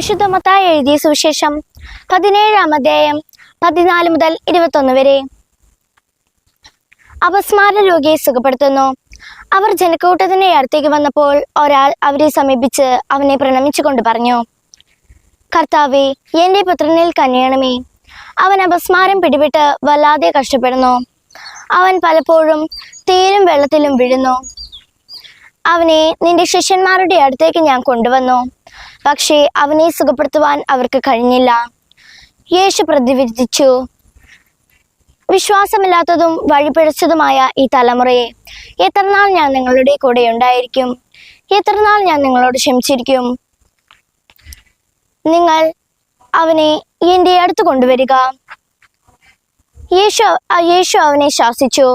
വിശുദ്ധ മത്തായി എഴുതിയ സുവിശേഷം 17-ാം അധ്യായം 14 മുതൽ 21 വരെ. അപസ്മാര രോഗിയെ സുഖപ്പെടുത്തുന്നു. അവർ ജനക്കൂട്ടത്തിന്റെ അടുത്തേക്ക് വന്നപ്പോൾ ഒരാൾ അവരെ സമീപിച്ച് അവനെ പ്രണമിച്ചുകൊണ്ട് പറഞ്ഞു, കർത്താവേ, എൻ്റെ പുത്രനിൽ കനിയണമേ. അവൻ അപസ്മാരം പിടിപെട്ട് വല്ലാതെ കഷ്ടപ്പെടുന്നു. അവൻ പലപ്പോഴും തീരും വെള്ളത്തിലും വീഴുന്നു. അവനെ നിന്റെ ശിഷ്യന്മാരുടെ അടുത്തേക്ക് ഞാൻ കൊണ്ടുവന്നു, പക്ഷേ അവനെ സുഖപ്പെടുത്തുവാൻ അവർക്ക് കഴിഞ്ഞില്ല. യേശു പ്രതിവിധിച്ചു, വിശ്വാസമില്ലാത്തതും വഴിപിഴച്ചതുമായ ഈ തലമുറയെ എത്രനാൾ ഞാൻ നിങ്ങളുടെ കൂടെ ഉണ്ടായിരിക്കും? എത്രനാൾ ഞാൻ നിങ്ങളോട് ക്ഷമിച്ചിരിക്കും? നിങ്ങൾ അവനെ എൻ്റെ അടുത്ത് കൊണ്ടുവരിക. യേശു അവനെ ശാസിച്ചു.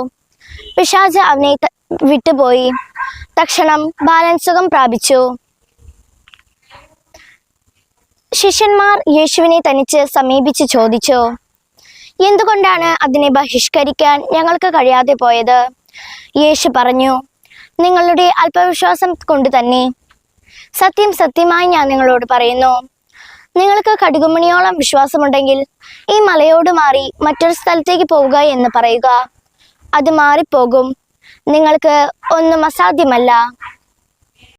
പിശാച് അവനെ വിട്ടുപോയി. തക്ഷണം ബാലൻ സുഖം പ്രാപിച്ചു. ശിഷ്യന്മാർ യേശുവിനെ തനിച്ച് സമീപിച്ച് ചോദിച്ചു, എന്തുകൊണ്ടാണ് അതിനെ ബഹിഷ്കരിക്കാൻ ഞങ്ങൾക്ക് കഴിയാതെ പോയത്? യേശു പറഞ്ഞു, നിങ്ങളുടെ അല്പവിശ്വാസം കൊണ്ട് തന്നെ. സത്യം സത്യമായി ഞാൻ നിങ്ങളോട് പറയുന്നു, നിങ്ങൾക്ക് കടുകുമണിയോളം വിശ്വാസമുണ്ടെങ്കിൽ ഈ മലയോട് മാറി മറ്റൊരു സ്ഥലത്തേക്ക് പോവുക എന്ന് പറയുക, അത് മാറിപ്പോകും. നിങ്ങൾക്ക് ഒന്നും അസാധ്യമല്ല.